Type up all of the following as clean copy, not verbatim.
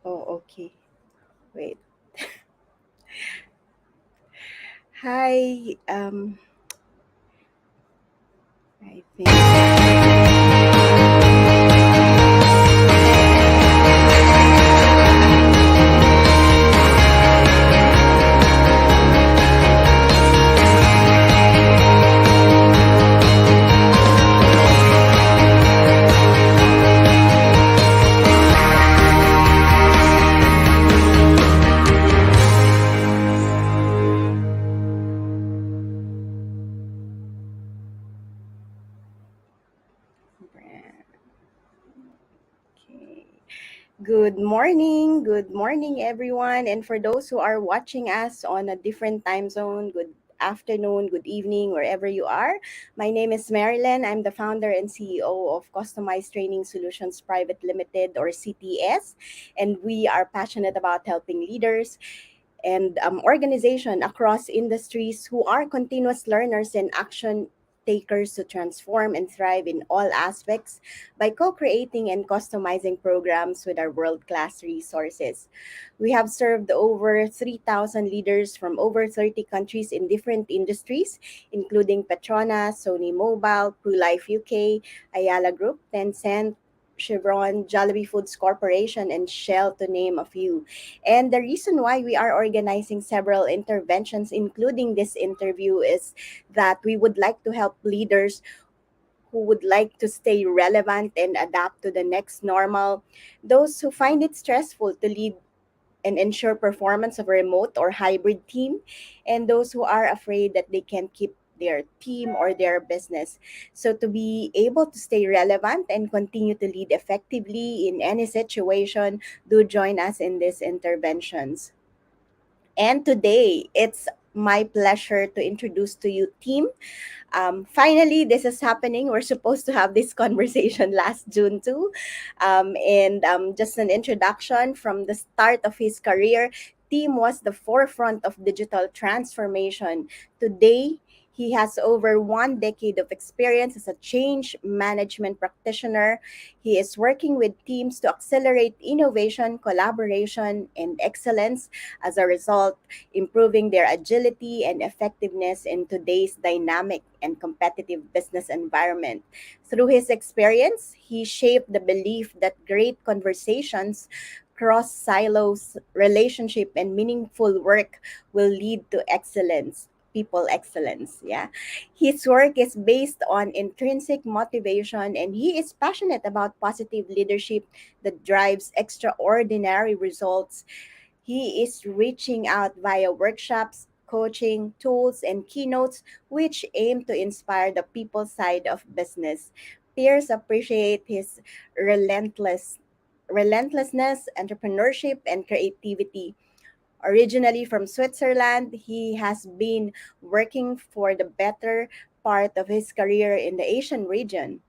Oh, okay. Wait. Hi. I think. Okay. Good morning. Good morning, everyone. And for those who are watching us on a different time zone, good afternoon, good evening, wherever you are. My name is Marilyn. I'm the founder and CEO of Customized Training Solutions Private Limited, or CTS. And we are passionate about helping leaders and organization across industries who are continuous learners and action takers to transform and thrive in all aspects by co-creating and customizing programs with our world-class resources. We have served over 3,000 leaders from over 30 countries in different industries, including Petronas, Sony Mobile, PruLife UK, Ayala Group, Tencent, Chevron, Jollibee Foods Corporation, and Shell, to name a few. And the reason why we are organizing several interventions, including this interview, is that we would like to help leaders who would like to stay relevant and adapt to the next normal, those who find it stressful to lead and ensure performance of a remote or hybrid team, and those who are afraid that they can keep their team or their business. So, to be able to stay relevant and continue to lead effectively in any situation, do join us in these interventions. And today, it's my pleasure to introduce to you Team. Finally, this is happening. We're supposed to have this conversation last June too. And just an introduction, from the start of his career, Tim was the forefront of digital transformation. Today, he has over 1 decade of experience as a change management practitioner. He is working with teams to accelerate innovation, collaboration, and excellence. As a result, improving their agility and effectiveness in today's dynamic and competitive business environment. Through his experience, he shaped the belief that great conversations, cross silos, relationship, and meaningful work will lead to excellence. People excellence. Yeah. His work is based on intrinsic motivation, and he is passionate about positive leadership that drives extraordinary results. He is reaching out via workshops, coaching, tools, and keynotes, which aim to inspire the people side of business. Peers appreciate his relentless relentlessness, entrepreneurship, and creativity. Originally from Switzerland, he has been working for the better part of his career in the Asian region.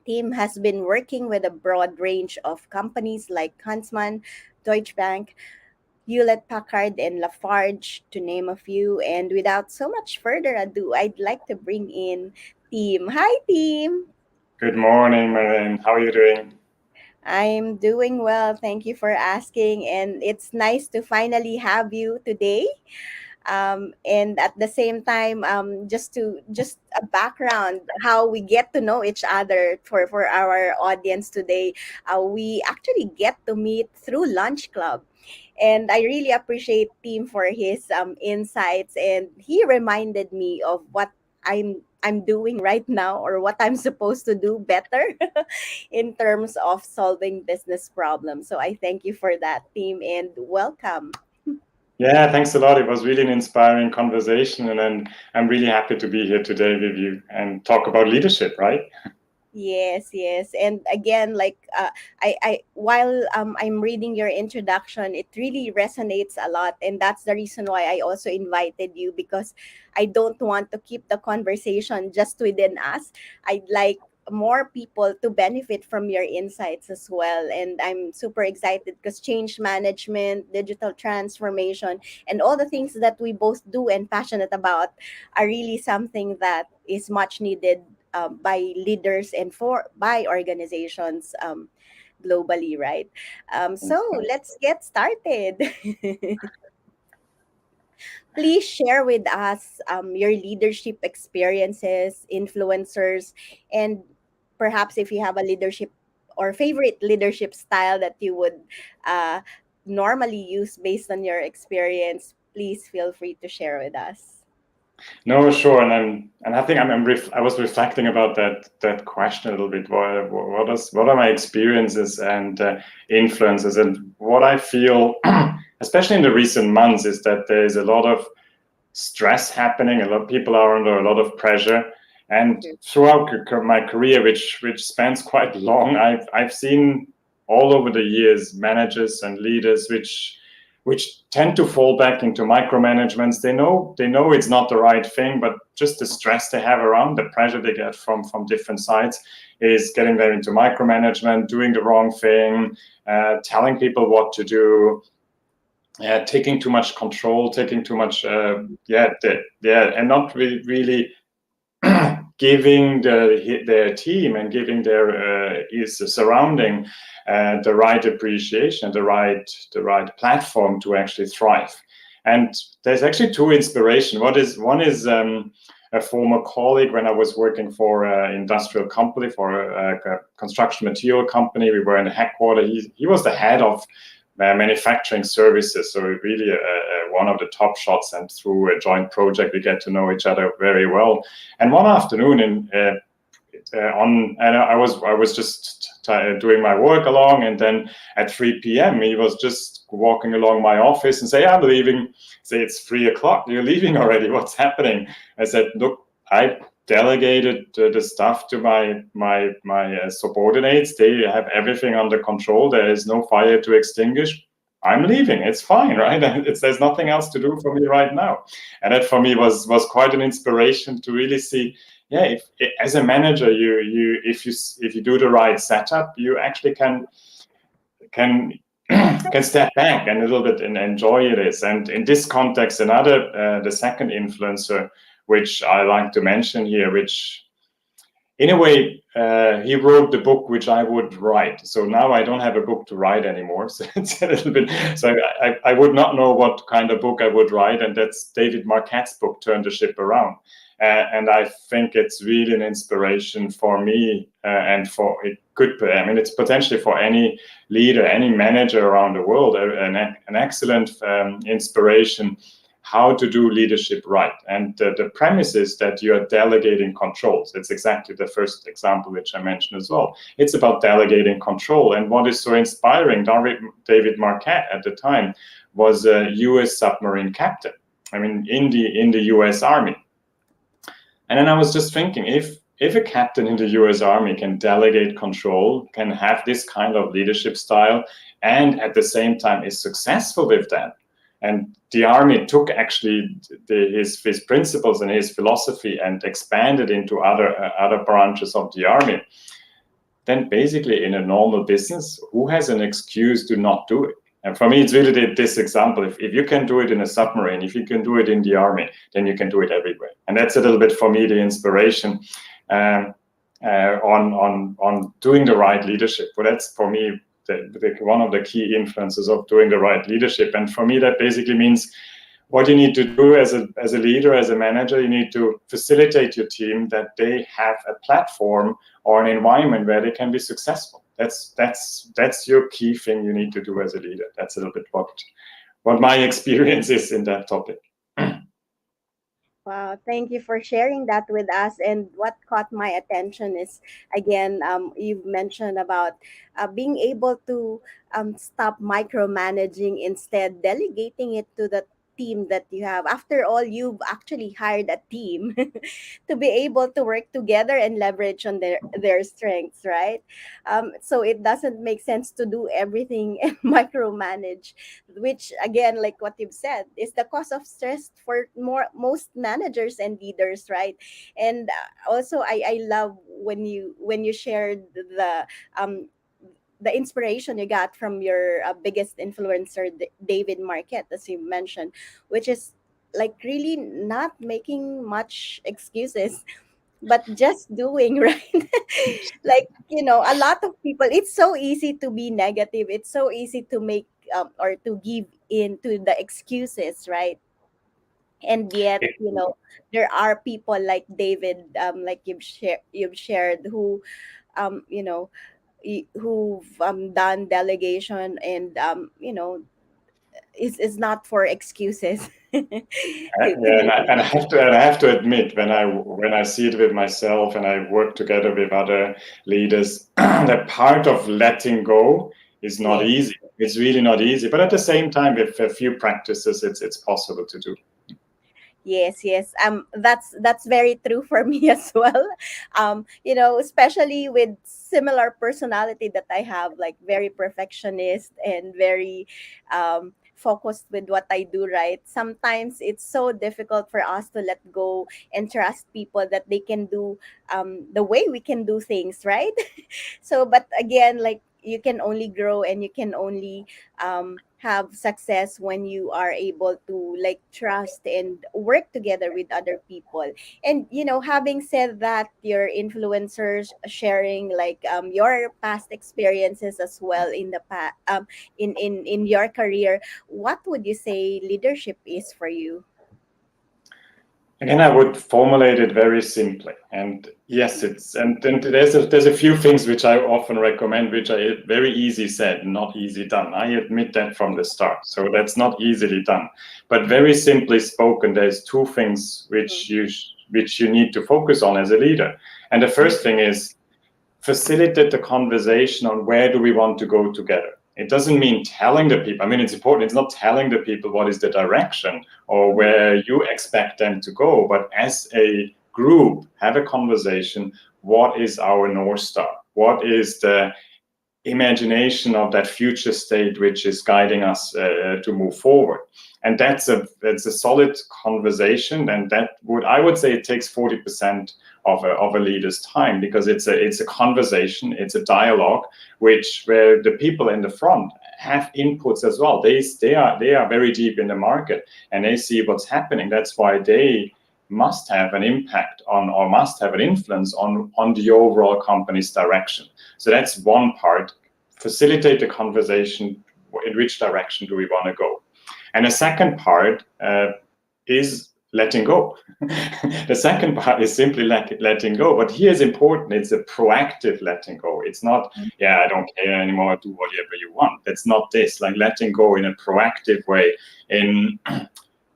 Tim has been working with a broad range of companies like Huntsman, Deutsche Bank, Hewlett Packard, and Lafarge, to name a few. And without so much further ado, I'd like to bring in Team. Hi, Team. Good morning, Marin. How are you doing? I'm doing well. Thank you for asking. And it's nice to finally have you today. And at the same time, just a background how we get to know each other for our audience today. We actually get to meet through lunch club, and I really appreciate Tim for his insights, and he reminded me of what I'm doing right now, or what I'm supposed to do better in terms of solving business problems. So I thank you for that, Tim, and welcome. Yeah, thanks a lot. It was really an inspiring conversation, and I'm really happy to be here today with you and talk about leadership, right? Yes, yes. And again, like I while I'm reading your introduction, it really resonates a lot, and that's the reason why I also invited you, because I don't want to keep the conversation just within us. I'd like more people to benefit from your insights as well. And I'm super excited because change management, digital transformation, and all the things that we both do and passionate about are really something that is much needed by leaders and for by organizations globally, right? So Thanks. let's get started. Please share with us your leadership experiences, influencers, and perhaps if you have a leadership or favorite leadership style that you would uh, normally use based on your experience, please feel free to share with us. No, sure, and I think I was reflecting about that question a little bit. What are my experiences and influences, and what I feel, especially in the recent months, is that there is a lot of stress happening. A lot of people are under a lot of pressure, and True. throughout my career, which spans quite long, I've seen all over the years managers and leaders which tend to fall back into micromanagements. They know it's not the right thing, but just the stress they have around, the pressure they get from different sides, is getting them into micromanagement, doing the wrong thing, telling people what to do, taking too much control, taking too much, and not really giving their team and giving their his surrounding the right appreciation, the right platform to actually thrive. And there's actually two inspiration. One is a former colleague when I was working for an industrial company, for a construction material company. We were in the headquarters. He was the head of manufacturing services, so really one of the top shots. And through a joint project, we get to know each other very well. And one afternoon, I was just doing my work along, and then at 3 p.m. he was just walking along my office and say, "I'm leaving." Say, "It's 3 o'clock. You're leaving already. What's happening?" I said, "Look, I delegated the stuff to my subordinates. They have everything under control. There is no fire to extinguish. I'm leaving. It's fine, right? There's nothing else to do for me right now." And that for me was quite an inspiration to really see, yeah, if as a manager, if you do the right setup, you actually can can step back and a little bit and enjoy this. And in this context, another the second influencer which I like to mention here, which in a way, he wrote the book which I would write. So now I don't have a book to write anymore. So it's a little bit. So I would not know what kind of book I would write, and that's David Marquette's book, "Turn the Ship Around." And I think it's really an inspiration for me, and for it could. I mean, it's potentially for any leader, any manager around the world, an excellent inspiration how to do leadership right. And the premise is that you are delegating controls. It's exactly the first example which I mentioned as well. It's about delegating control. And what is so inspiring, David Marquette at the time was a US submarine captain. I mean, in the US Army. And then I was just thinking, if a captain in the US Army can delegate control, can have this kind of leadership style, and at the same time is successful with that, and the army took actually his principles and his philosophy and expanded into other branches of the army, then basically in a normal business, who has an excuse to not do it? And for me, it's really this example. If you can do it in a submarine, if you can do it in the army, then you can do it everywhere. And that's a little bit for me the inspiration um, on doing the right leadership. Well, that's for me one of the key influences of doing the right leadership. And for me, that basically means what you need to do as a leader, as a manager, you need to facilitate your team that they have a platform or an environment where they can be successful. That's your key thing you need to do as a leader. That's a little bit what my experience is in that topic. Wow, thank you for sharing that with us. And what caught my attention is, again, you've mentioned about being able to stop micromanaging, instead delegating it to the team that you have. After all, you've actually hired a team to be able to work together and leverage on their strengths, right? So it doesn't make sense to do everything and micromanage, which again, like what you've said, is the cause of stress for most managers and leaders, right? And also, I love when you shared um the inspiration you got from your biggest influencer, David Marquette, as you mentioned, which is like really not making much excuses but just doing, right? Like, a lot of people, it's so easy to be negative, it's so easy to make or to give in to the excuses, right? And yet, there are people like David, like you've shared, who you know who've done delegation, and is not for excuses. To Yeah, make it and I have to admit, when I see it with myself and I work together with other leaders, that part of letting go is not yes. easy. It's really not easy. But at the same time, with a few practices, it's possible to do. Yes, yes. That's very true for me as well. Especially with similar personality that I have, like very perfectionist and very focused with what I do, right? Sometimes it's so difficult for us to let go and trust people that they can do the way we can do things, right? So, but again, like, you can only grow and you can only have success when you are able to, like, trust and work together with other people. And having said that, your influencers sharing, like, your past experiences as well in the in your career, what would you say leadership is for you? Again, I would formulate it very simply. And yes, and there's a few things which I often recommend, which are very easy said, not easy done. I admit that from the start. So that's not easily done. But very simply spoken, there's two things which you need to focus on as a leader. And the first thing is facilitate the conversation on where do we want to go together. It doesn't mean telling the people. I mean, it's important. It's not telling the people what is the direction or where you expect them to go, but as a group, have a conversation. What is our North Star? What is the imagination of that future state which is guiding us to move forward? And that's a solid conversation, and I would say it takes 40% of a leader's time, because it's a conversation, it's a dialogue, where the people in the front have inputs as well. They are very deep in the market and they see what's happening. That's why they must have an impact on, or must have an influence on the overall company's direction. So that's one part. Facilitate the conversation. In which direction do we want to go? And the second part is letting go. The second part is simply letting go. But here is important. It's a proactive letting go. It's not, yeah, I don't care anymore, do whatever you want. That's not this. Like, letting go in a proactive way, in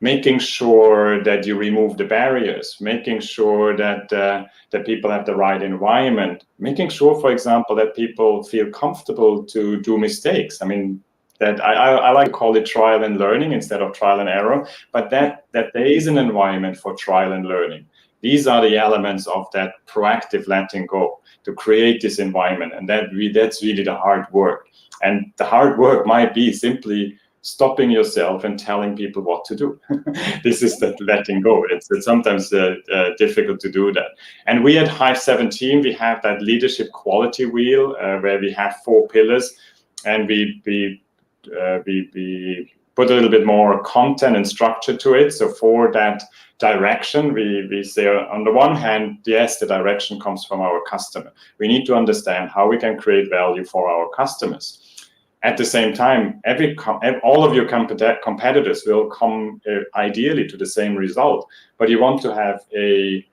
making sure that you remove the barriers, making sure that that people have the right environment, making sure, for example, that people feel comfortable to do mistakes. I mean, that I like to call it trial and learning instead of trial and error, but that there is an environment for trial and learning. These are the elements of that proactive letting go, to create this environment, and that's really the hard work. And the hard work might be simply stopping yourself and telling people what to do. This is that letting go. It's sometimes difficult to do that. And we at Hive 17, we have that leadership quality wheel where we have 4 pillars, and we put a little bit more content and structure to it. So for that direction, we say, on the one hand, yes, the direction comes from our customer. We need to understand how we can create value for our customers. At the same time, all of your competitors will come ideally to the same result, but you want to have a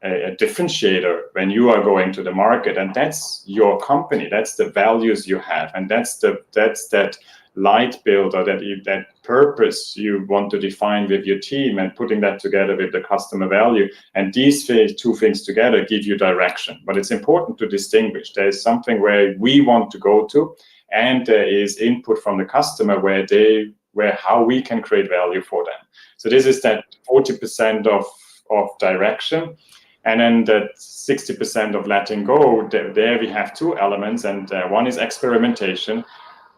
differentiator when you are going to the market, and that's your company. That's the values you have, and that's that light build, or that purpose you want to define with your team, and putting that together with the customer value. And these two things together give you direction. But it's important to distinguish. There is something where we want to go to, and there is input from the customer where how we can create value for them. So this is that 40% of direction. And then that 60% of letting go, there we have 2 elements, and one is experimentation.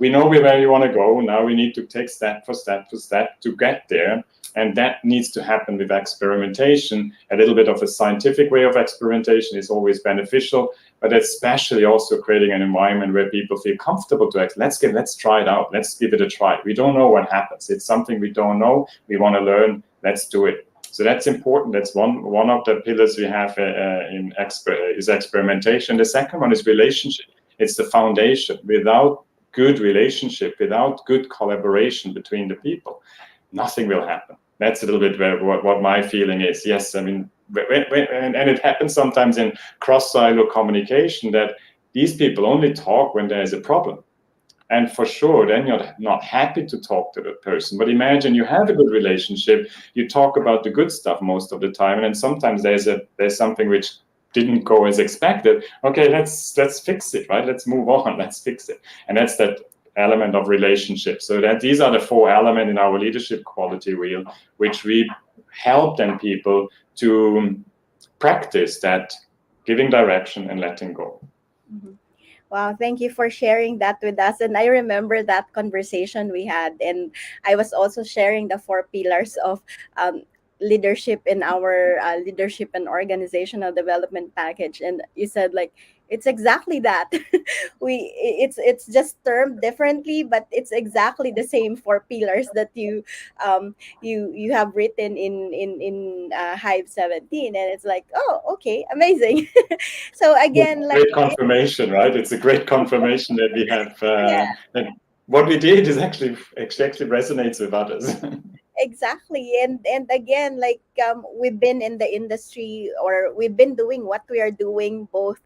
We know where we want to go. Now we need to take step for step for step to get there. And that needs to happen with experimentation. A little bit of a scientific way of experimentation is always beneficial, but especially also creating an environment where people feel comfortable to act. Let's try it out. Let's give it a try. We don't know what happens. It's something we don't know. We want to learn. Let's do it. So that's important. That's one of the pillars we have is experimentation. The second one is relationship. It's the foundation. Without good relationship, without good collaboration between the people, nothing will happen. That's a little bit what my feeling is. Yes, I mean, and it happens sometimes in cross-silo communication that these people only talk when there is a problem. And for sure, then you're not happy to talk to the person. But imagine you have a good relationship, you talk about the good stuff most of the time, and then sometimes there's something which didn't go as expected. Okay, let's fix it, right? Let's move on, let's fix it. And that's that element of relationship. So that these are the four elements in our leadership quality wheel, which we help then people to practice that giving direction and letting go. Mhm. Wow, thank you for sharing that with us. And I remember that conversation we had, and I was also sharing the four pillars of leadership in our leadership and organizational development package. And you said like it's exactly that. It's just termed differently, but it's exactly the same four pillars that you have written in Hive 17, and it's like, oh, okay, amazing. So again, like Great confirmation, right? It's a great confirmation that we have yeah, that what we did is actually resonates with others. exactly. And again, like we've been in the industry, or we've been doing what we are doing, both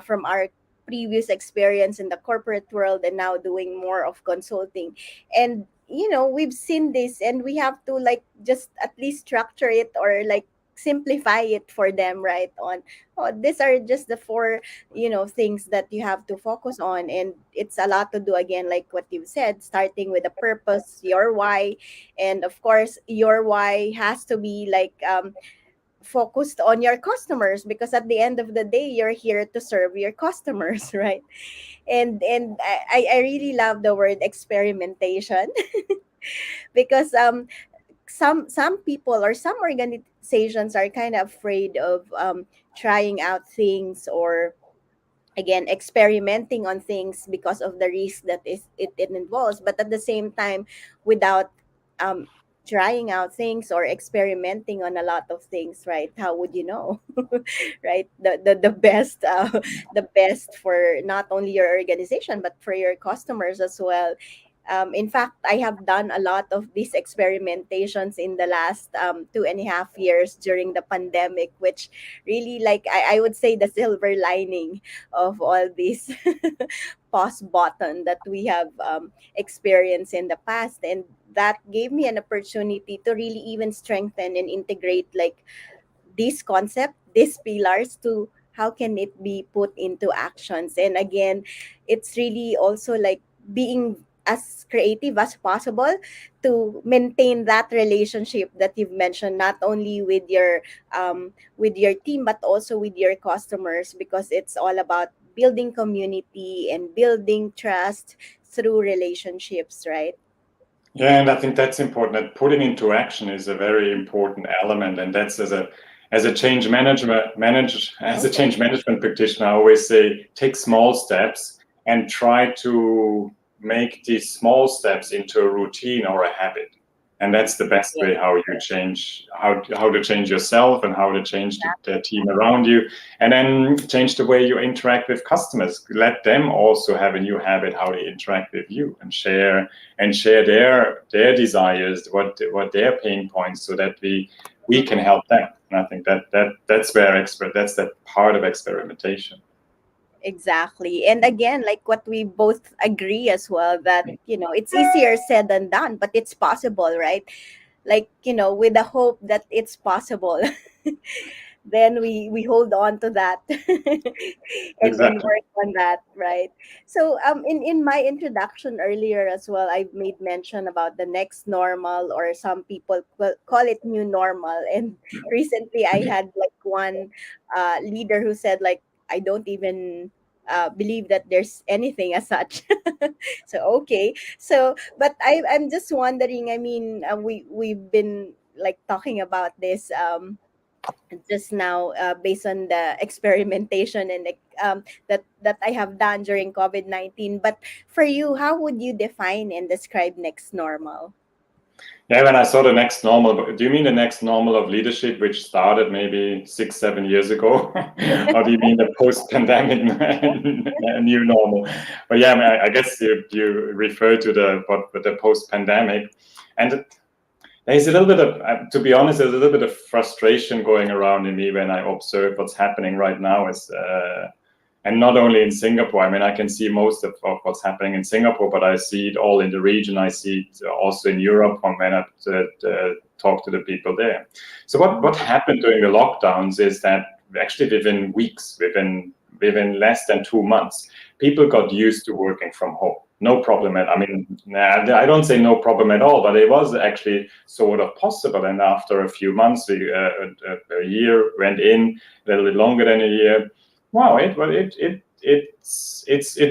from our previous experience in the corporate world and now doing more of consulting. And we've seen this, and we have to like just at least structure it, or like simplify it for them, right? On, oh, these are just the four things that you have to focus on. And it's a lot to do, again, like what you said, starting with the purpose, your why. And of course, your why has to be like focused on your customers, because at the end of the day, you're here to serve your customers, right? And I really love the word experimentation because some people or some organizations are kind of afraid of trying out things, or again experimenting on things because of the risk that it involves. But at the same time, without um trying out things or experimenting on a lot of things, right, how would you know? Right, the best the best for not only your organization but for your customers as well. In fact, I have done a lot of these experimentations in the last 2.5 years during the pandemic, which really, like, I would say, the silver lining of all this pause button that we have experienced in the past. And that gave me an opportunity to really even strengthen and integrate like this concept, these pillars, to how can it be put into actions. And again, it's really also like being as creative as possible to maintain that relationship that you've mentioned, not only with your team but also with your customers, because it's all about building community and building trust through relationships, right? Yeah, and I think that's important. That putting into action is a very important element, and that's as a Okay. change management practitioner, I always say take small steps and try to make these small steps into a routine or a habit. And that's the best Yeah. way how you change how to change yourself and how to change the team around you, and then change the way you interact with customers. Let them also have a new habit how they interact with you, and share their desires, what their pain points, so that we can help them. And I think that's where that's that part of experimentation. Exactly. And again, like what we both agree as well, that, it's easier said than done, but it's possible, right? Like, with the hope that it's possible. Then we hold on to that and Exactly. work on that, right? So in my introduction earlier as well, I made mention about the next normal, or some people call it new normal. And recently I had like one leader who said like, I don't even believe that there's anything as such. So okay, so but I'm just wondering, I mean, we've been like talking about this just now, based on the experimentation and that I have done during COVID-19. But for you, how would you define and describe next normal? Yeah, when I saw the next normal, do you mean the next normal of leadership, which started maybe 6, 7 years ago? Or do you mean the post-pandemic new normal? But yeah, I, mean, I guess you refer to the post-pandemic. And there's a little bit of, to be honest, there's a little bit of frustration going around in me when I observe what's happening right now. And not only in Singapore. I mean, I can see most of what's happening in Singapore, but I see it all in the region. I see it also in Europe when I talk to the people there. So what happened during the lockdowns is that actually within weeks, within less than 2 months, people got used to working from home. No problem I mean, I don't say no problem at all, but it was actually sort of possible. And after a few months, a year went in, a little bit longer than a year. Wow, it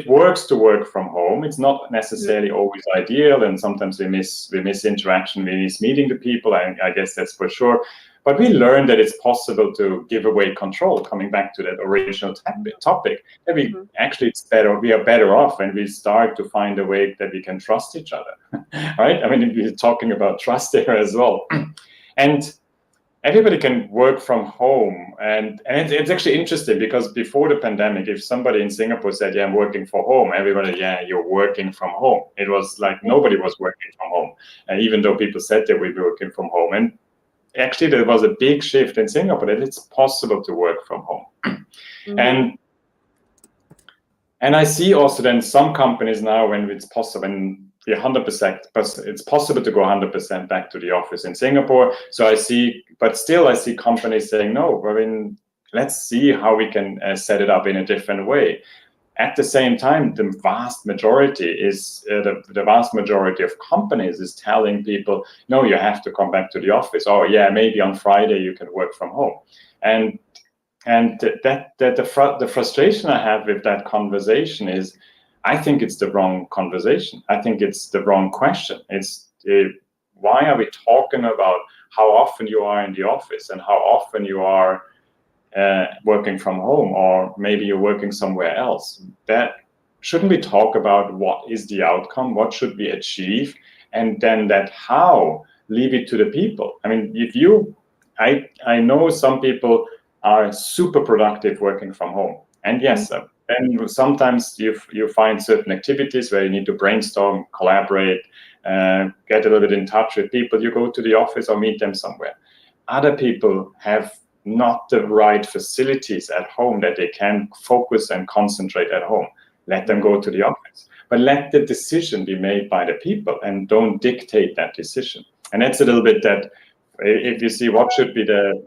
works to work from home. It's not necessarily always ideal, and sometimes we miss interaction, we miss meeting the people. I guess that's for sure. But we learned that it's possible to give away control. Coming back to that original topic, that we actually we are better off when we start to find a way that we can trust each other, right? I mean, we're talking about trust there as well, and everybody can work from home. And it's actually interesting because before the pandemic, if somebody in Singapore said, yeah, I'm working from home, everybody, yeah, you're working from home. It was like nobody was working from home, and even though people said they would be working from home. And actually there was a big shift in Singapore that it's possible to work from home. and and I see also then some companies now, when it's possible, and 100%, but it's possible to go 100% back to the office in Singapore. So I see, but still I see companies saying, no, I mean, let's see how we can set it up in a different way. At the same time, the vast majority of companies is telling people, no, you have to come back to the office. Oh yeah, maybe on Friday you can work from home. And the frustration I have with that conversation is, I think it's the wrong conversation. I think it's the wrong question. It's why are we talking about how often you are in the office and how often you are working from home, or maybe you're working somewhere else? That shouldn't we talk about what is the outcome, what should we achieve, and then that how, leave it to the people. I mean, I know some people are super productive working from home, and yes, and sometimes you find certain activities where you need to brainstorm, collaborate, get a little bit in touch with people. You go to the office or meet them somewhere. Other people have not the right facilities at home that they can focus and concentrate at home. Let them go to the office, but let the decision be made by the people, and don't dictate that decision. And that's a little bit that, if you see what should be the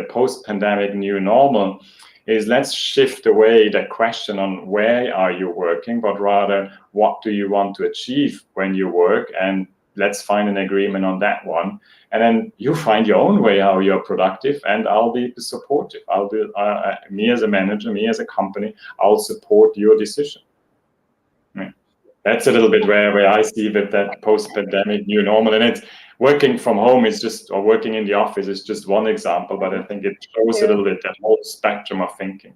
post-pandemic new normal, is let's shift away the question on where are you working, but rather what do you want to achieve when you work, and let's find an agreement on that one. And then you find your own way how you're productive, and I'll be supportive. I'll be me as a manager, me as a company, I'll support your decision. That's a little bit where I see that post-pandemic new normal. And it's working from home is just, or working in the office is just one example, but I think it shows a little bit that whole spectrum of thinking.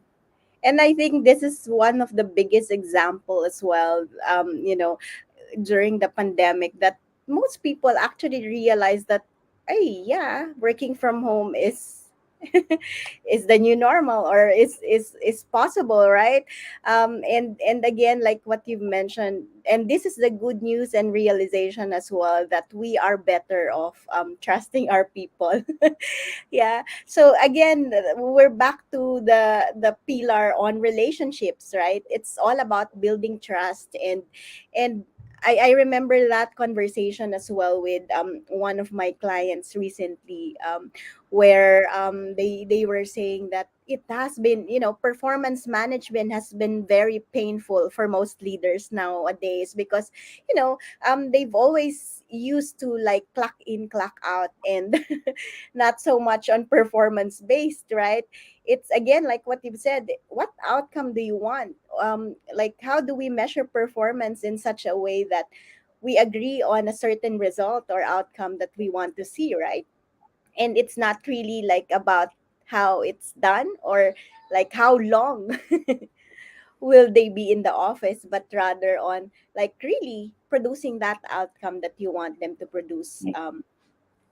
And I think this is one of the biggest example as well, during the pandemic, that most people actually realize that, hey, yeah, working from home is is the new normal, or is possible, right? And again, like what you've mentioned, and this is the good news and realization as well, that we are better off trusting our people. Yeah, so again, we're back to the pillar on relationships, right? It's all about building trust. And I remember that conversation as well with one of my clients recently, where they were saying that it has been, performance management has been very painful for most leaders nowadays, because they've always used to like clock in, clock out, and not so much on performance based, right? It's again like what you've said, what outcome do you want? Like, how do we measure performance in such a way that we agree on a certain result or outcome that we want to see, right? And it's not really like about how it's done, or like how long will they be in the office, but rather on like really producing that outcome that you want them to produce.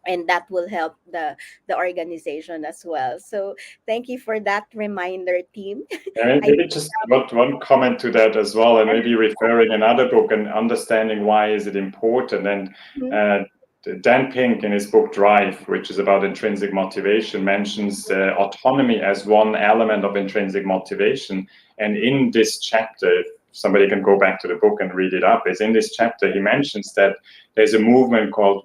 And that will help the organization as well. So thank you for that reminder, team. And I maybe just one comment to that as well, and maybe referring another book and understanding why is it important. And Mhm, uh, Dan Pink, in his book Drive, which is about intrinsic motivation, mentions autonomy as one element of intrinsic motivation. And in this chapter, if somebody can go back to the book and read it up, is in this chapter he mentions that there's a movement called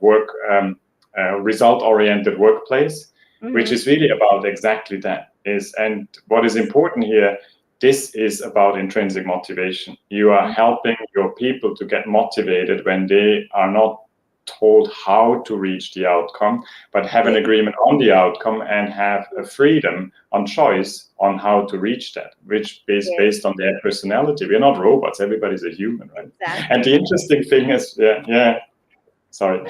result-oriented workplace, which mhm, is really about exactly that. And what is important here, this is about intrinsic motivation. You are mhm. helping your people to get motivated when they are not told how to reach the outcome, but have an Yeah, agreement on the outcome and have a freedom on choice on how to reach that, which is yes, based on their personality. We're not robots, everybody's a human, right? And exactly. the interesting thing is, sorry.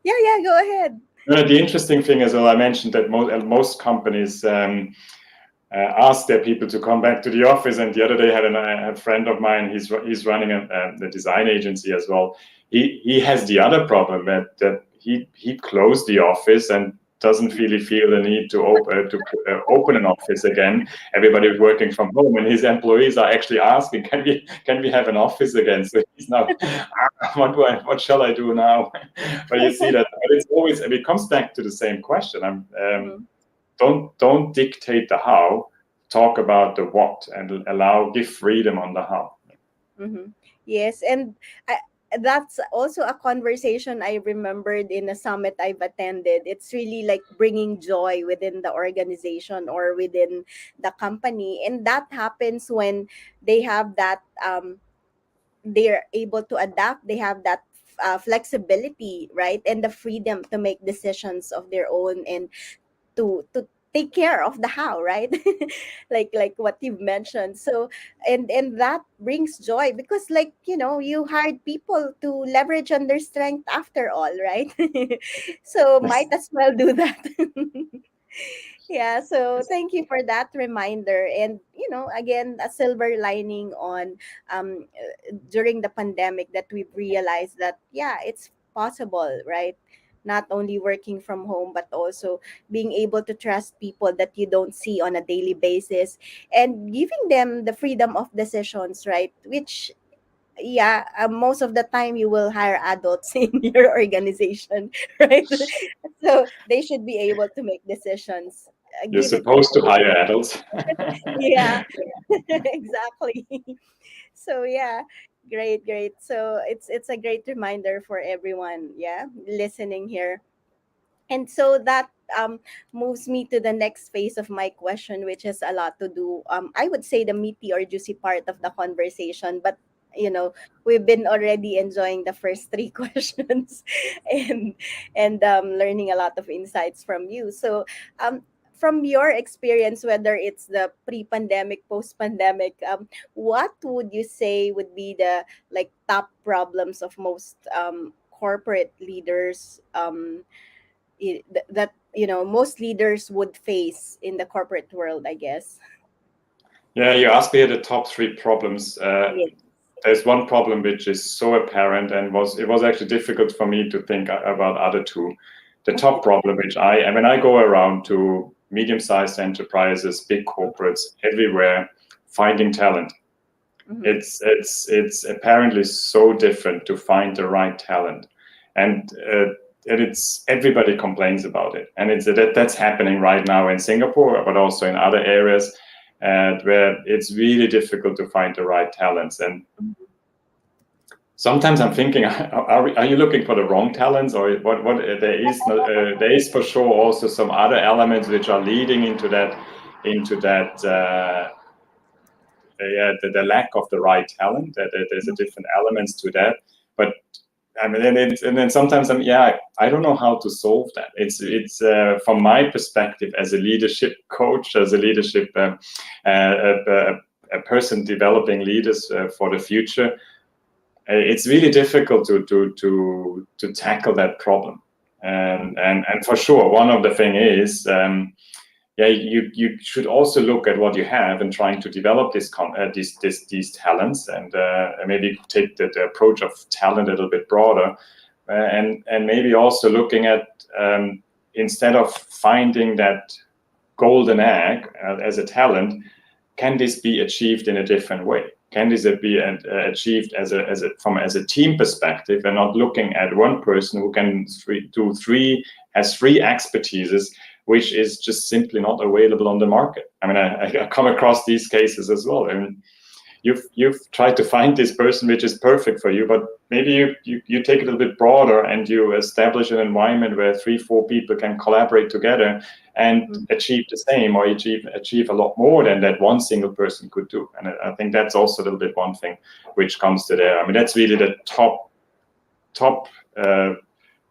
Yeah, yeah, go ahead. The interesting thing as well, I mentioned that most companies ask their people to come back to the office. And the other day, I had a friend of mine. He's running a design agency as well. He has the other problem that he closed the office and doesn't really feel the need to open an office again. Everybody is working from home, and his employees are actually asking, "Can we have an office again?" So he's now, what shall I do now? But you see that, but it's always, it comes back to the same question. Mhm, Don't dictate the how, talk about the what, and give freedom on the how. mhm. Yes, and that's also a conversation I remembered in a summit I've attended. It's really like bringing joy within the organization or within the company, and that happens when they have that they're able to adapt, they have that flexibility, right, and the freedom to make decisions of their own, and to take care of the how, right? Like what you've mentioned. So and that brings joy because, like, you hired people to leverage on their strength after all, right? So might as well do that. Yeah, so thank you for that reminder. And again, a silver lining on during the pandemic, that we've realized that, yeah, it's possible, right? Not only working from home, but also being able to trust people that you don't see on a daily basis, and giving them the freedom of decisions, right? Which, yeah, most of the time you will hire adults in your organization, right? So they should be able to make decisions. You're Give it to supposed to them. hire adults. Yeah. Exactly. So yeah, great, great. So it's a great reminder for everyone, yeah, listening here. And so that moves me to the next phase of my question, which has a lot to do, I would say, the meaty or juicy part of the conversation. But we've been already enjoying the first three questions, and learning a lot of insights from you. So from your experience, whether it's the pre-pandemic, post-pandemic, what would you say would be the, like, top problems of most corporate leaders, that most leaders would face in the corporate world, I guess? Yeah, you asked me here the top three problems. Yeah. There's one problem which is so apparent, and it was actually difficult for me to think about other two. The Okay. top problem, which when I go around to medium-sized enterprises, big corporates, everywhere, finding talent. Mm-hmm. It's apparently so different to find the right talent, and it's everybody complains about it, and that's happening right now in Singapore, but also in other areas, where it's really difficult to find the right talents. And sometimes I'm thinking, are you looking for the wrong talents, or what? There is for sure also some other elements which are leading into that. The lack of the right talent. There's a different elements to that, but I mean, and then sometimes I don't know how to solve that. It's from my perspective as a leadership coach, as a leadership a person developing leaders for the future. It's really difficult to tackle that problem, and for sure one of the thing is. yeah, you should also look at what you have and trying to develop these talents, and maybe take the approach of talent a little bit broader, and maybe also looking at, instead of finding that golden egg as a talent, can this be achieved in a different way? Can this be achieved as a team perspective, and not looking at one person who can has three expertises, which is just simply not available on the market. I mean, I come across these cases as well. I mean, you've tried to find this person which is perfect for you, but maybe you take it a little bit broader and you establish an environment where 3-4 people can collaborate together and Mhm. achieve the same, or achieve a lot more than that one single person could do. And I think that's also a little bit one thing which comes to there. I mean, that's really the top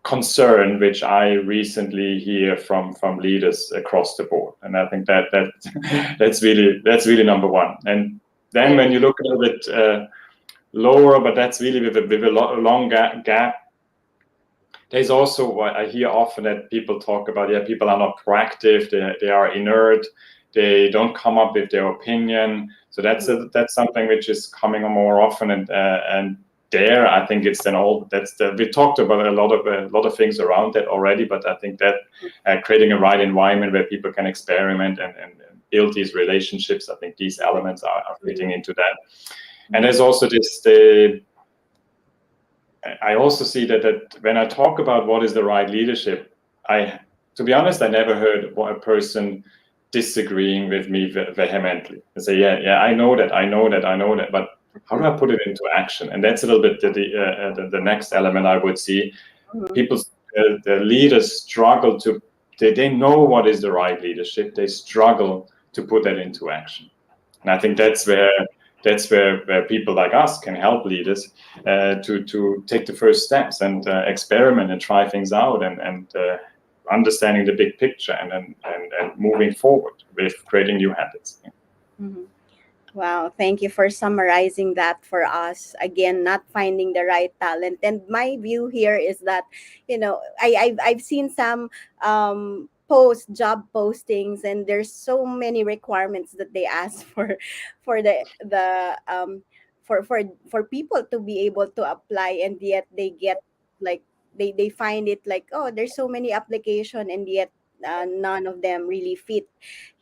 concern which I recently hear from leaders across the board, and I think that that's really number one. And then Right. when you look a little bit lower, but that's really with a long gap. There's also what I hear often, that people talk about, yeah, people are not proactive, they are inert, they don't come up with their opinion. So that's something which is coming more often, and there I think it's then all we talked about a lot of things around that already, but I think that creating a right environment where people can experiment and build these relationships, I think these elements are fitting into that. And there's also I also see that when I talk about what is the right leadership, to be honest, I never heard a person disagreeing with me vehemently and say, yeah, I know that, but how do I put it into action? And that's a little bit the next element I would see. Mhm. People, the leaders struggle they know what is the right leadership. They struggle to put that into action. And I think that's where people like us can help leaders to take the first steps and experiment and try things out, and understanding the big picture, and moving forward with creating new habits. Mhm. Wow, thank you for summarizing that for us. Again, not finding the right talent. And my view here is that, I've seen some job postings, and there's so many requirements that they ask for for people to be able to apply, and yet they get like they find it like, oh, there's so many application, and yet none of them really fit.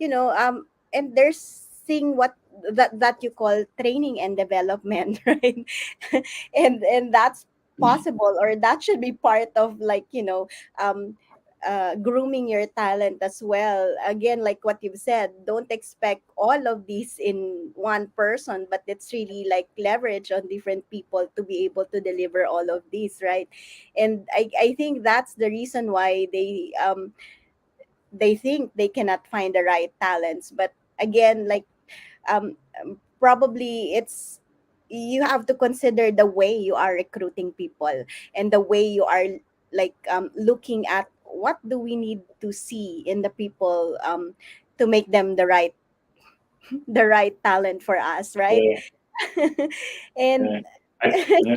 And there's thing what that you call training and development, right? And that's possible, or that should be part of, like, um grooming your talent as well. Again, like what you've said, don't expect all of these in one person, but it's really like leverage on different people to be able to deliver all of these, right? And I think that's the reason why they think they cannot find the right talents. But again, like, probably it's, you have to consider the way you are recruiting people, and the way you are, like, looking at what do we need to see in the people, to make them the right talent for us, right? Yeah, And yeah. Yeah.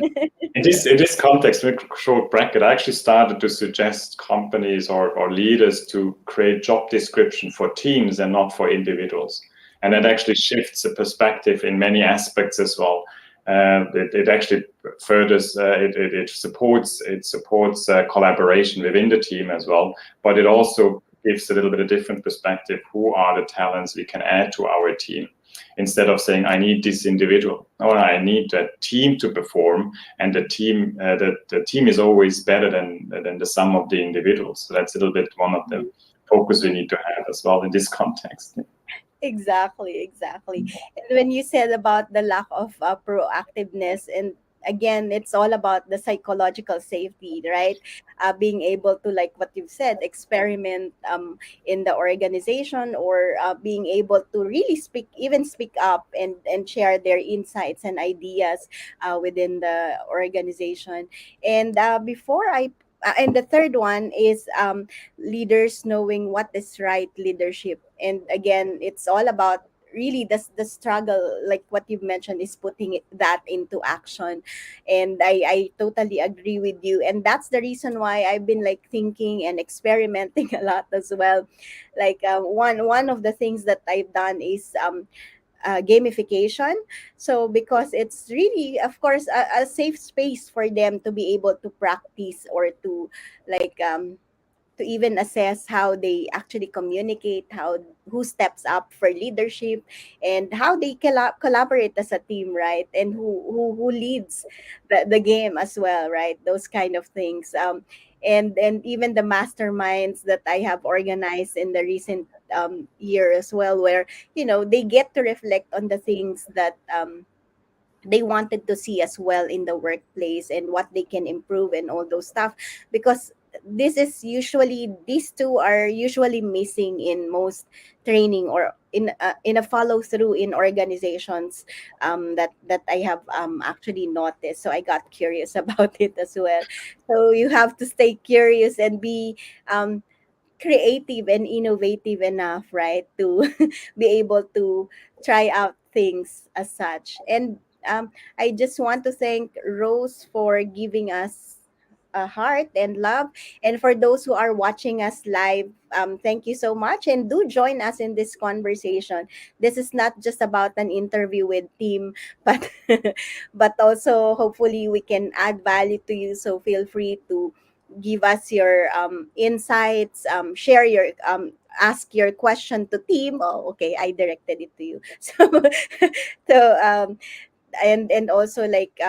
In this context, with short bracket, I actually started to suggest companies or leaders to create job description for teams and not for individuals. And that actually shifts the perspective in many aspects as well. It actually furthers, it supports collaboration within the team as well, but it also gives a little bit of different perspective. Who are the talents we can add to our team? Instead of saying, I need this individual, or I need that team to perform, and the team is always better than the sum of the individuals. So that's a little bit one of the focus we Mhm. need to have as well in this context. Exactly. And when you said about the lack of proactiveness, and again, it's all about the psychological safety, right? Being able to, like what you've said, experiment in the organization, or being able to really speak up and share their insights and ideas within the organization. And and the third one is, leaders knowing what is right leadership. And again, it's all about really the struggle, like what you've mentioned, is putting that into action. And I totally agree with you, and that's the reason why I've been like thinking and experimenting a lot as well. Like one of the things that I've done is gamification. So because it's really, of course, a safe space for them to be able to practice, or to like to even assess how they actually communicate, how who steps up for leadership, and how they collaborate as a team, right? And who leads the game as well, right? Those kind of things. And even the masterminds that I have organized in the recent year as well, where they get to reflect on the things that they wanted to see as well in the workplace, and what they can improve and all those stuff. Because these two are usually missing in most training, or in a follow through in organizations, that I have actually noticed. So I got curious about it as well. So you have to stay curious and be um, creative and innovative enough, right, to be able to try out things as such. And I just want to thank Rose for giving us a heart and love. And for those who are watching us live, thank you so much. And do join us in this conversation. This is not just about an interview with Team, but but also hopefully we can add value to you. So feel free to give us your insights, share your ask your question to Team. Oh, okay, I directed it to you. So and also like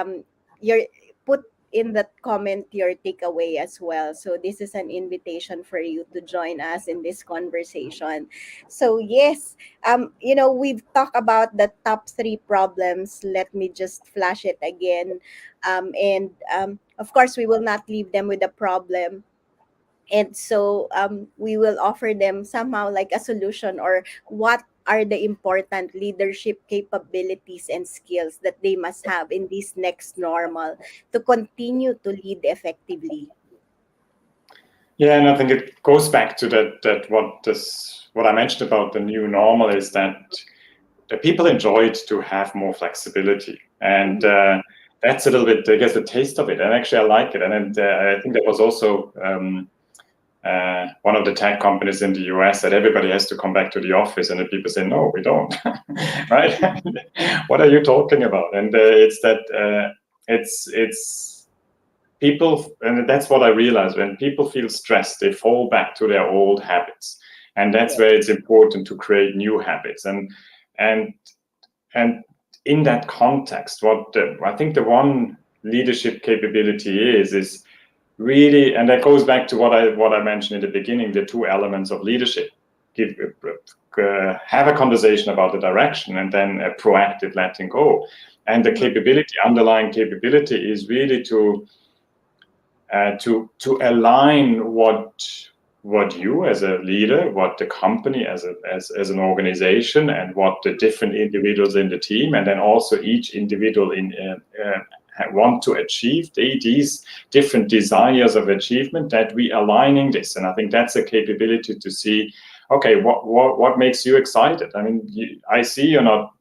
your put in that comment your takeaway as well. So this is an invitation for you to join us in this conversation. So yes, we've talked about the top three problems. Let me just flash it again. And of course we will not leave them with a problem, and so we will offer them somehow like a solution, or what are the important leadership capabilities and skills that they must have in this next normal to continue to lead effectively. Yeah, and I think it goes back to that what I mentioned about the new normal is that the people enjoyed to have more flexibility, and that's a little bit, I guess, the taste of it. And actually, I like it. And I think that was also one of the tech companies in the US, that everybody has to come back to the office, and the people say, no, we don't. Right? What are you talking about? And it's people, and that's what I realized. When people feel stressed, they fall back to their old habits, and that's Yes. where it's important to create new habits. And and in that context, I think the one leadership capability is really, and that goes back to what I mentioned in the beginning, the two elements of leadership. Have a conversation about the direction, and then a proactive letting go. And the Mhm. capability, underlying capability, is really to align what you as a leader, what the company as an organization, and what the different individuals in the team, and then also each individual want to achieve, these different desires of achievement, that we aligning this. And I think that's a capability to see, okay, what makes you excited? I mean, I see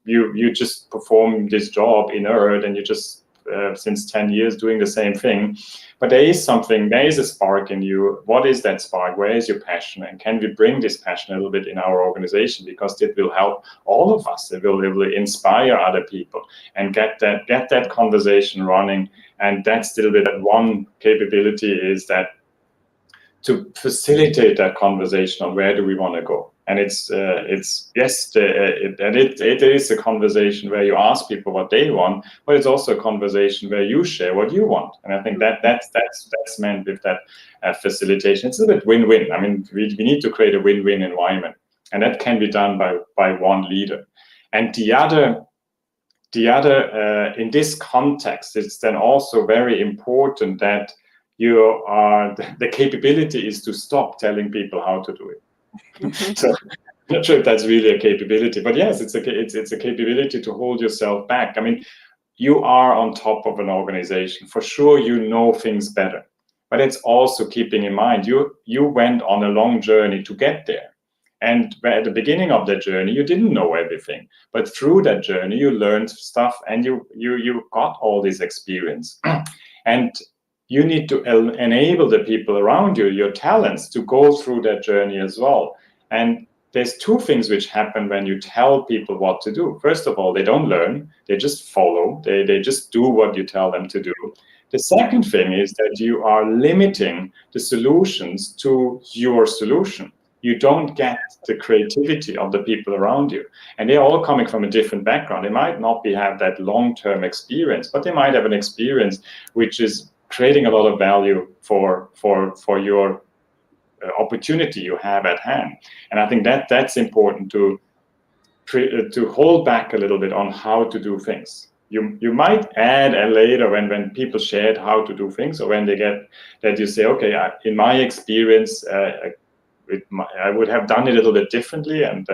you just perform this job inert, and you just since 10 years doing the same thing. But there is something, there is a spark in you. What is that spark? Where is your passion? And can we bring this passion a little bit in our organization? Because it will help all of us. It will inspire other people and get that conversation running. And that's still bit that one capability, is that to facilitate that conversation on where do we want to go. And it's yes, it is a conversation where you ask people what they want, but it's also a conversation where you share what you want. And I think that's meant with that facilitation. It's a bit win-win. I mean, we need to create a win-win environment, and that can be done by one leader. And the other in this context, it's then also very important that the capability is to stop telling people how to do it. So I'm not sure if that's really a capability, but yes, it's a capability to hold yourself back. I mean, you are on top of an organization. For sure, you know things better, but it's also keeping in mind you went on a long journey to get there. And at the beginning of that journey, you didn't know everything. But through that journey, you learned stuff and you got all this experience. And you need to enable the people around you, your talents, to go through that journey as well. And there's two things which happen when you tell people what to do. First of all, they don't learn, they just follow, they just do what you tell them to do. The second thing is that you are limiting the solutions to your solution. You don't get the creativity of the people around you. And they're all coming from a different background. They might not have that long-term experience, but they might have an experience which is creating a lot of value for your opportunity you have at hand. And I think that that's important to hold back a little bit on how to do things. You might add a later when people shared how to do things, or when they get that you say, okay, in my experience, I would have done it a little bit differently, and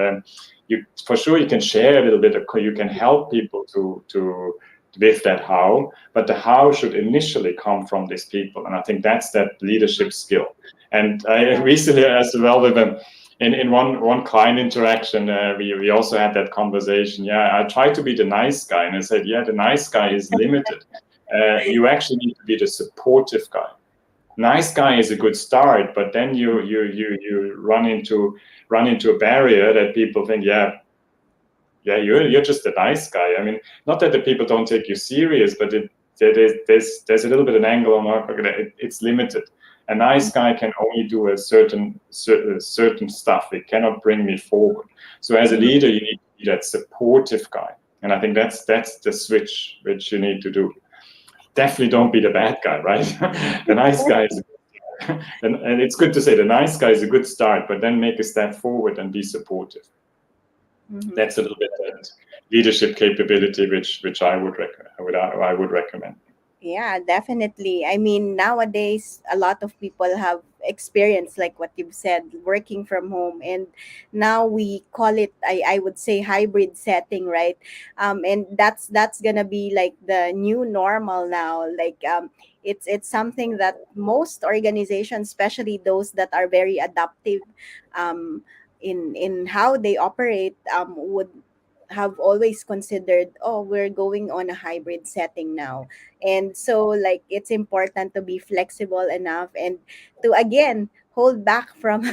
you for sure you can share a little bit. You can help people to with that how, but the how should initially come from these people, and I think that's that leadership skill. And I recently as well with them. In one client interaction, we also had that conversation. Yeah, I tried to be the nice guy, and I said, yeah, the nice guy is limited. You actually need to be the supportive guy. Nice guy is a good start, but then you run into a barrier that people think, yeah, you're just a nice guy. I mean, not that the people don't take you serious, but there's a little bit of an angle on it's limited. A nice guy can only do a certain stuff. It cannot bring me forward. So as a leader, you need to be that supportive guy. And I think that's the switch which you need to do. Definitely don't be the bad guy, right? The nice guy is, and it's good to say the nice guy is a good start, but then make a step forward and be supportive. That's a little bit that leadership capability which I would recommend. Yeah, definitely. I mean, nowadays, a lot of people have experience, like what you've said, working from home. And now we call it, I would say, hybrid setting, right? And that's going to be like the new normal now. Like, it's something that most organizations, especially those that are very adaptive um, in how they operate, would have always considered, oh, we're going on a hybrid setting now. And so like it's important to be flexible enough and to again hold back from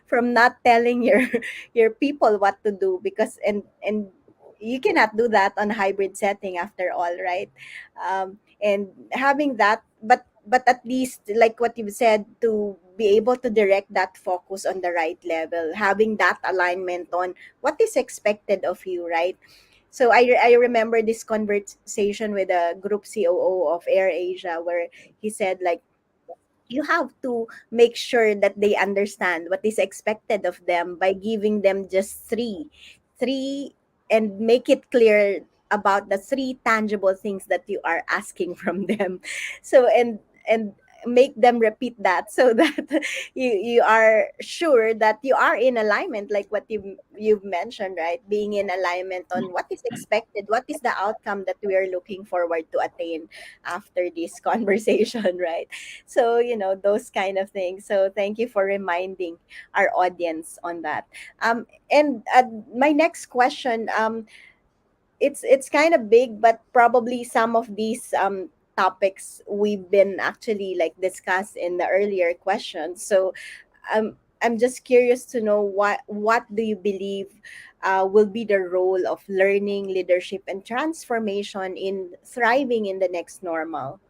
from not telling your people what to do, because and you cannot do that on a hybrid setting after all, right? And having that, but at least like what you've said, to be able to direct that focus on the right level, having that alignment on what is expected of you, right? So I remember this conversation with a group COO of AirAsia where he said like you have to make sure that they understand what is expected of them by giving them just three and make it clear about the three tangible things that you are asking from them. So and make them repeat that so that you are sure that you are in alignment, like what you've mentioned, right? Being in alignment on what is expected, what is the outcome that we are looking forward to attain after this conversation, right? So those kind of things. So thank you for reminding our audience on that. And my next question, it's kind of big, but probably some of these topics we've been actually like discussed in the earlier questions. So I'm just curious to know what do you believe will be the role of learning, leadership, and transformation in thriving in the next normal.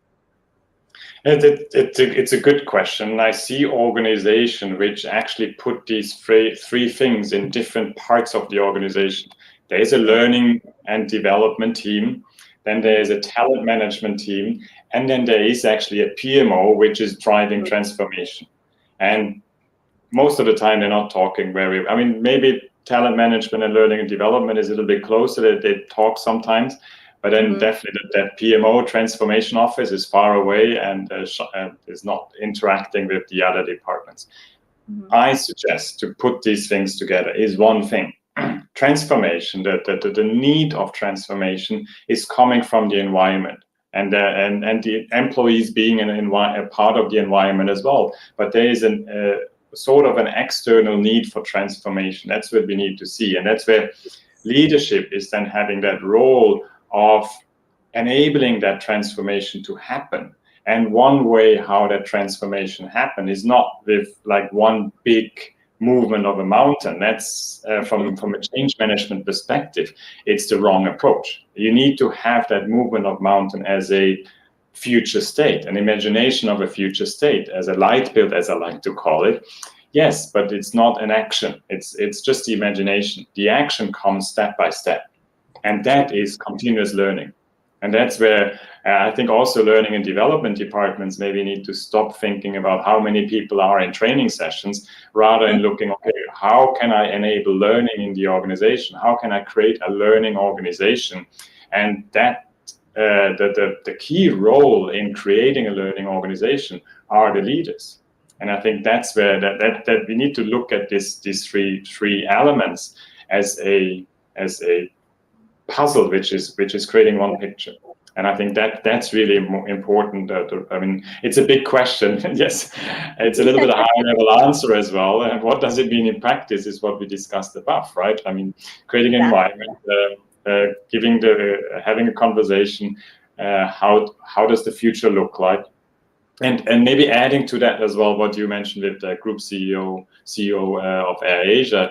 It's a good question. I see organization which actually put these three things in different parts of the organization. There is a learning and development team, then there is a talent management team, and then there is actually a PMO which is driving transformation. And most of the time they're not talking very, I mean, maybe talent management and learning and development is a little bit closer, that they talk sometimes, but then definitely that PMO transformation office is far away and is not interacting with the other departments. I suggest to put these things together is one thing. Transformation, the need of transformation is coming from the environment, and the employees being a part of the environment as well. But there is sort of an external need for transformation. That's what we need to see. And that's where leadership is then having that role of enabling that transformation to happen. And one way how that transformation happen is not with like one big movement of a mountain. That's from a change management perspective, it's the wrong approach. You need to have that movement of mountain as a future state, an imagination of a future state, as a light build, as I like to call it. Yes, but it's not an action. It's just the imagination. The action comes step by step, and that is continuous learning. And that's where I think also learning and development departments maybe need to stop thinking about how many people are in training sessions, rather than looking, okay, how can I enable learning in the organization? How can I create a learning organization? And that the key role in creating a learning organization are the leaders. And I think that's where that we need to look at these three elements as a puzzle, which is creating one picture. And I think that's really important. I mean, it's a big question. Yes, it's a little bit a high level answer as well. And what does it mean in practice is what we discussed above, right? I mean, creating an Exactly. environment, having a conversation. How does the future look like? And maybe adding to that as well, what you mentioned with the group CEO of AirAsia.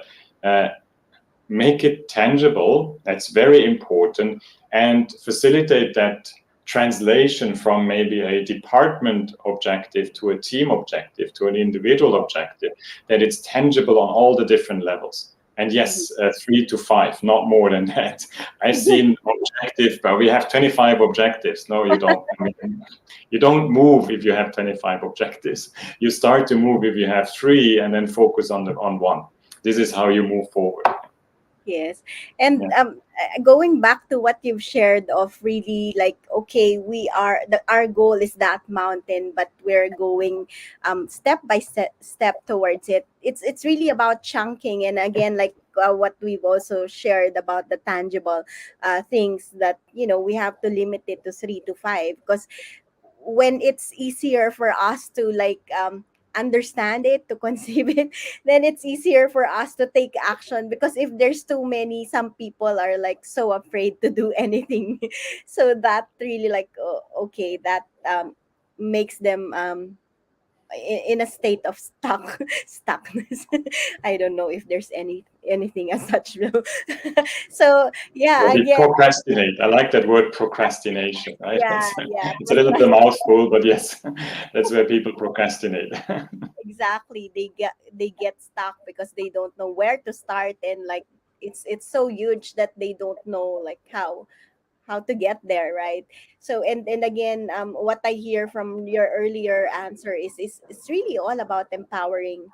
Make it tangible. That's very important, and facilitate that translation from maybe a department objective to a team objective to an individual objective, that it's tangible on all the different levels. And yes, 3 to 5, not more than that. I've seen objective, but we have 25 objectives. No, you don't. I mean, you don't move if you have 25 objectives. You start to move if you have 3, and then focus on one. This is how you move forward. Yes. And Yeah. going back to what you've shared of really like, okay, our goal is that mountain, but we're going step by step towards it. It's really about chunking. And again, like what we've also shared about the tangible things that, we have to limit it to 3 to 5, because when it's easier for us to like understand it, to conceive it, then it's easier for us to take action, because if there's too many, some people are like so afraid to do anything. So that really like, okay, that makes them in a state of stuckness. I don't know if there's anything as such though. So Well, yeah, we again, procrastinate. I like that word procrastination, right? yeah, yeah, It's a little bit a mouthful, but yes, that's where people procrastinate. exactly, they get stuck because they don't know where to start, and like it's so huge that they don't know like how to get there, right? So and again, what I hear from your earlier answer is it's really all about empowering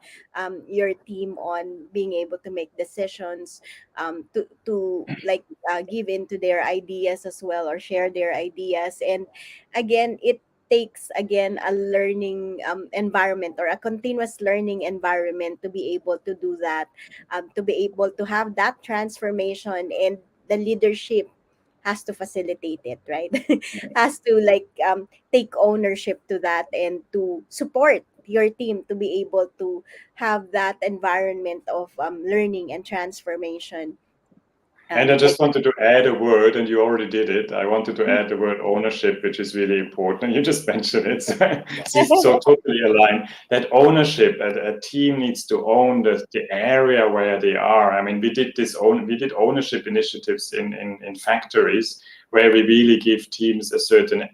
your team on being able to make decisions, to like give in to their ideas as well, or share their ideas. And again, it takes again a learning environment, or a continuous learning environment, to be able to do that, to be able to have that transformation. And the leadership has to facilitate it, right? Has to like take ownership to that, and to support your team to be able to have that environment of learning and transformation. And I And just wanted to add a word, and you already did it. I wanted to add the word ownership, which is really important. You just mentioned it. So totally aligned. That ownership, a team needs to own the area where they are. I mean, we did ownership initiatives in factories, where we really give teams a certain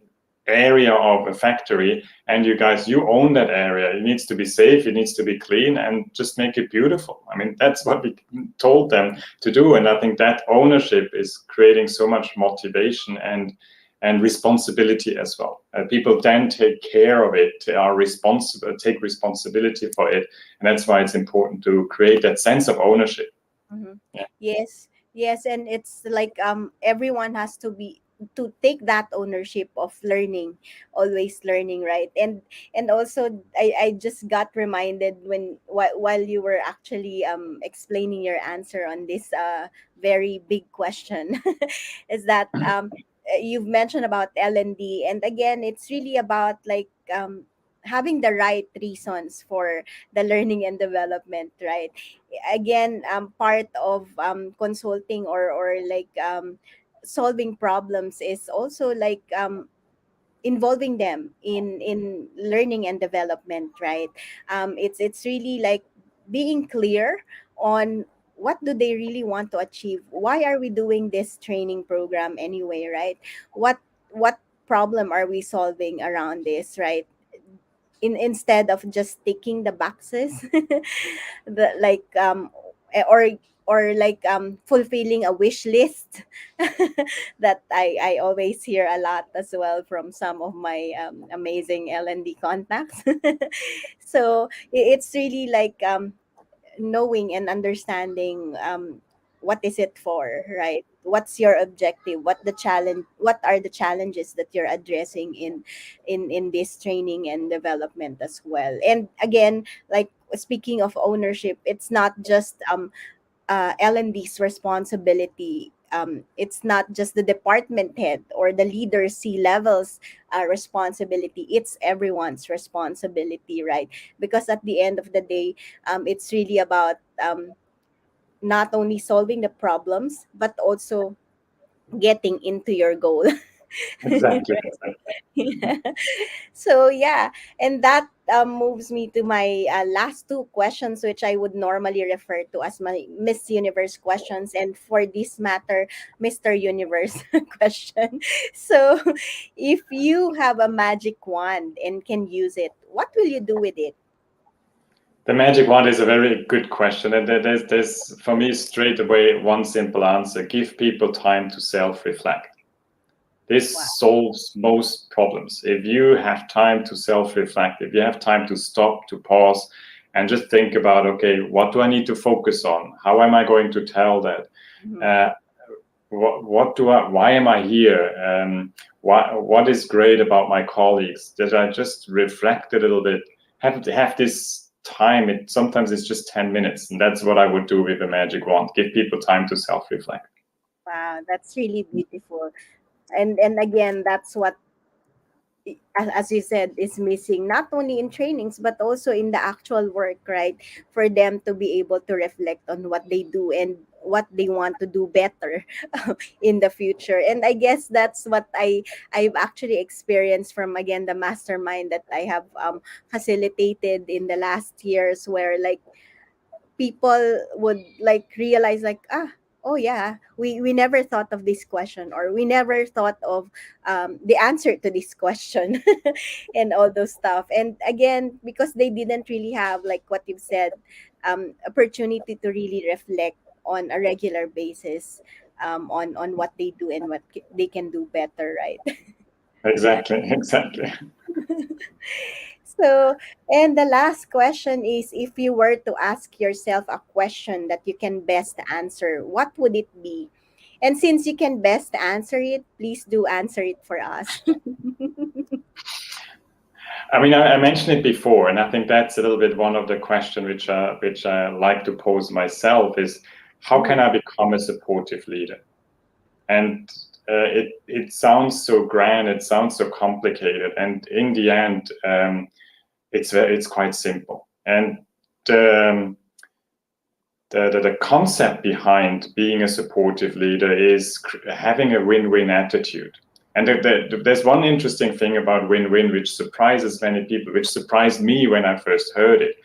area of a factory, and you own that area. It needs to be safe, it needs to be clean, and just make it beautiful. I mean, that's what we told them to do. And I think that ownership is creating so much motivation and responsibility as well. People then take care of it, are responsible, take responsibility for it, and that's why it's important to create that sense of ownership. Mhm. Yeah. Yes, yes, and it's like everyone has to take that ownership of learning, always learning, right? And also I just got reminded when while you were actually explaining your answer on this very big question, is that you've mentioned about L&D, and again, it's really about like having the right reasons for the learning and development, right? Again, part of consulting or like solving problems is also like involving them in learning and development, right? It's really like being clear on what do they really want to achieve, why are we doing this training program anyway, right? What problem are we solving around this, right? Instead of just ticking the boxes, the like or like fulfilling a wish list that I always hear a lot as well from some of my amazing L&D contacts. So it's really like knowing and understanding what is it for, right? What's your objective, what are the challenges that you're addressing in this training and development as well. And again, like speaking of ownership, it's not just L&D's responsibility. It's not just the department head or the leader C levels responsibility. It's everyone's responsibility, right? Because at the end of the day, it's really about not only solving the problems but also getting into your goal. Exactly. Yeah. So yeah, and that moves me to my last two questions, which I would normally refer to as my Miss Universe questions, and for this matter, Mr. Universe question. So, if you have a magic wand and can use it, what will you do with it? The magic wand is a very good question, and there's for me straight away one simple answer: give people time to self-reflect. Wow. This solves most problems. If you have time to self-reflect, if you have time to stop, to pause, and just think about, okay, what do I need to focus on? How am I going to tell that? Mhm. Uh, why am I here? What is great about my colleagues? That I just reflect a little bit, have this time. Sometimes it's just 10 minutes, and that's what I would do with a magic wand. Give people time to self-reflect. Wow, that's really beautiful. And again, that's what, as you said, is missing not only in trainings but also in the actual work, right? For them to be able to reflect on what they do and what they want to do better in the future. And I guess that's what I've actually experienced from, again, the mastermind that I have facilitated in the last years, where like people would like realize like, oh yeah, we never thought of this question, or we never thought of the answer to this question, and all those stuff. And again, because they didn't really have, like what you've said, opportunity to really reflect on a regular basis, on what they do and what they can do better, right? Exactly, exactly. So, and the last question is, if you were to ask yourself a question that you can best answer, what would it be? And since you can best answer it, please do answer it for us. I mean, I mentioned it before, and I think that's a little bit one of the questions which I like to pose myself is, how can Mhm, I become a supportive leader? And it sounds so grand, it sounds so complicated, and in the end, it's quite simple. And um, the concept behind being a supportive leader is having a win-win attitude. And there's one interesting thing about win-win, which surprises many people, which surprised me when I first heard it,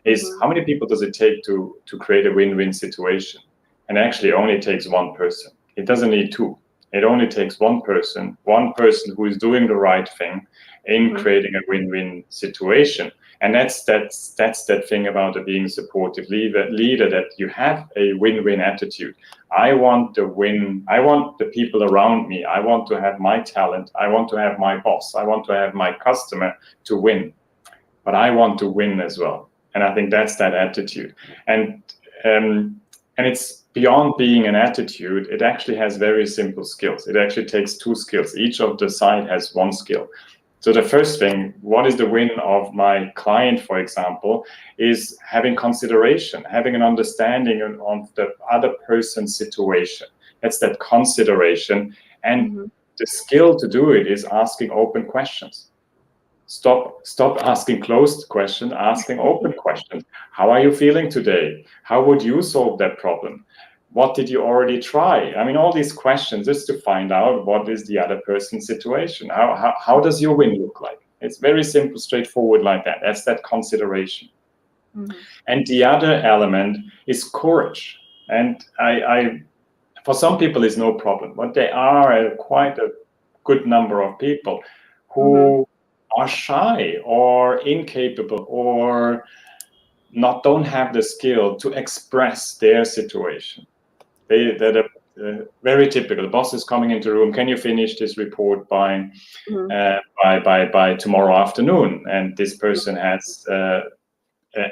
is mhm, how many people does it take to create a win-win situation? And actually, it only takes one person. It doesn't need two. It only takes one person who is doing the right thing in mhm, creating a win-win situation. And that's that thing about being a supportive leader, that you have a win-win attitude. I want the win. I want the people around me. I want to have my talent. I want to have my boss. I want to have my customer to win, but I want to win as well. And I think that's that attitude. And um, and it's beyond being an attitude. It actually has very simple skills. It actually takes two skills. Each of the side has one skill. So the first thing, what is the win of my client, for example, is having consideration, having an understanding of the other person's situation. That's that consideration. And mhm. the skill to do it is asking open questions. Stop asking closed questions, asking open questions. How are you feeling today? How would you solve that problem? What did you already try? I mean, all these questions just to find out what is the other person's situation. How does your win look like? It's very simple, straightforward like that. That's that consideration. Mhm. And the other element is courage. And for some people, it's no problem, but there are quite a good number of people Mhm. who are shy or incapable or not don't have the skill to express their situation. That are very typical. The boss is coming into the room. Can you finish this report Mhm. by tomorrow afternoon? And this person has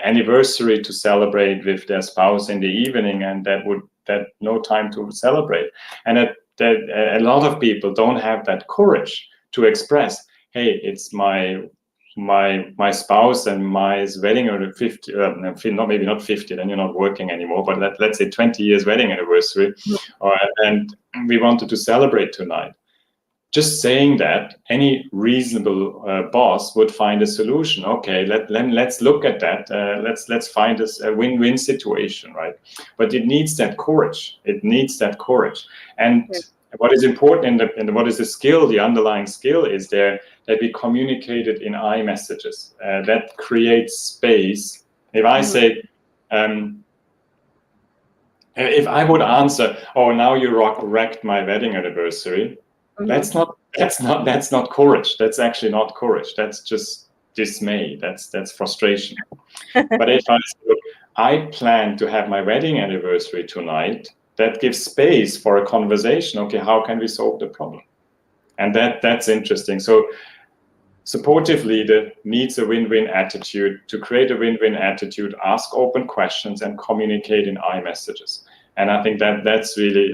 anniversary to celebrate with their spouse in the evening, and that no time to celebrate. And that a lot of people don't have that courage to express, hey, it's my spouse and my wedding, or 50, not maybe not 50, then you're not working anymore, but let's say 20 years wedding anniversary, and we wanted to celebrate tonight. Just saying that, any reasonable boss would find a solution. Okay, let's look at that. Let's find a win-win situation, right? But it needs that courage. It needs that courage. And Yes. what is important in what is the skill, the underlying skill is there, that we communicate it in I messages. That creates space. If I Mhm. say, um, if I would answer, "Oh, now you wrecked my wedding anniversary," Mhm. that's not courage. That's actually not courage. That's just dismay. That's frustration. But if I say, "Look, I plan to have my wedding anniversary tonight," that gives space for a conversation. Okay, how can we solve the problem? And that's interesting. So supportive leader needs a win-win attitude. To create a win-win attitude, ask open questions and communicate in I messages. And I think that's really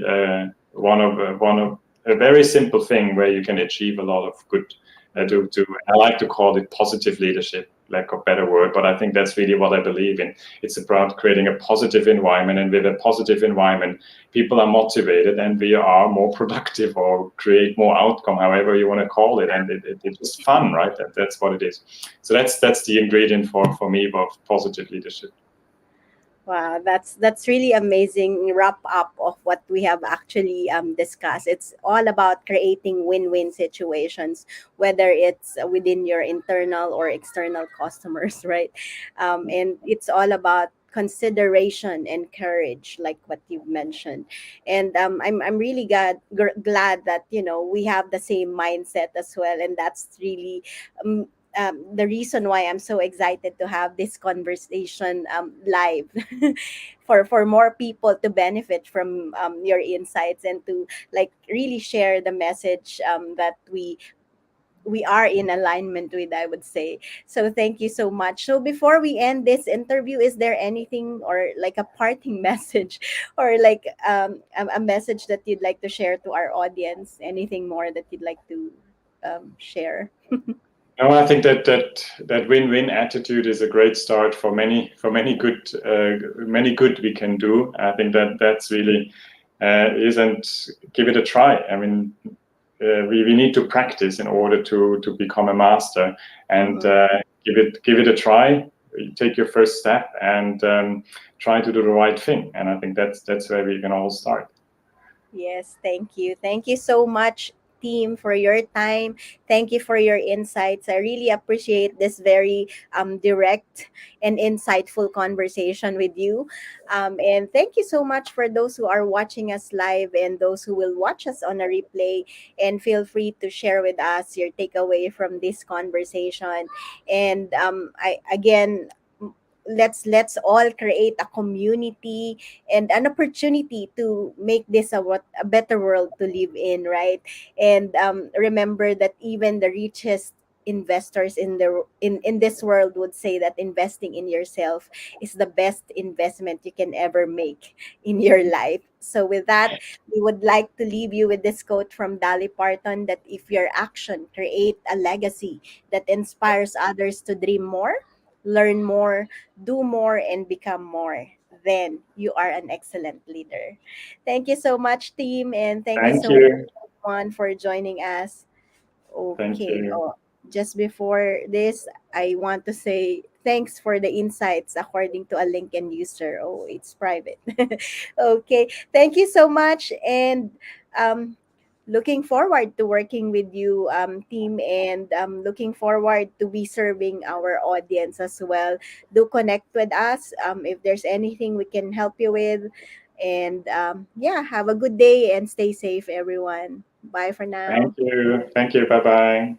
one of a very simple thing where you can achieve a lot of good. Mhm. To I like to call it positive leadership, lack of better word, but I think that's really what I believe in. It's about creating a positive environment, and with a positive environment, people are motivated and we are more productive or create more outcome, however you want to call it. And it's fun, right? That's what it is. So that's the ingredient for me of positive leadership. Wow, that's really amazing wrap up of what we have actually discussed. It's all about creating win-win situations, whether it's within your internal or external customers, right? And it's all about consideration and courage, like what you've mentioned. And I'm really glad that we have the same mindset as well, and that's really um, the reason why I'm so excited to have this conversation live for more people to benefit from your insights and to like really share the message that we are in alignment with, I would say. So thank you so much. So before we end this interview, is there anything or like a parting message or like a message that you'd like to share to our audience? Anything more that you'd like to share? No, I think that win-win attitude is a great start for many good we can do. I think that's really isn't give it a try. I mean, we need to practice in order to become a master, and Mhm. give it a try. You take your first step and try to do the right thing. And I think that's where we can all start. Yes, thank you. Thank you so much, team, for your time. Thank you for your insights. I really appreciate this very direct and insightful conversation with you. And thank you so much for those who are watching us live and those who will watch us on a replay. And feel free to share with us your takeaway from this conversation. And I again, let's all create a community and an opportunity to make this a better world to live in, right? And remember that even the richest investors in this world would say that investing in yourself is the best investment you can ever make in your life. So with that, we would like to leave you with this quote from Dolly Parton, that if your action create a legacy that inspires others to dream more, learn more, do more, and become more, then you are an excellent leader. Thank you so much, team, and thank you Thank so much, you. everyone, for joining us. Thank Okay. you. Oh, just before this, I want to say thanks for the insights according to a LinkedIn user. Oh, it's private. Okay. Thank you so much. And um, looking forward to working with you, team, and looking forward to be serving our audience as well. Do connect with us if there's anything we can help you with. And yeah, have a good day and stay safe, everyone. Bye for now. Thank you. Thank you. Bye bye.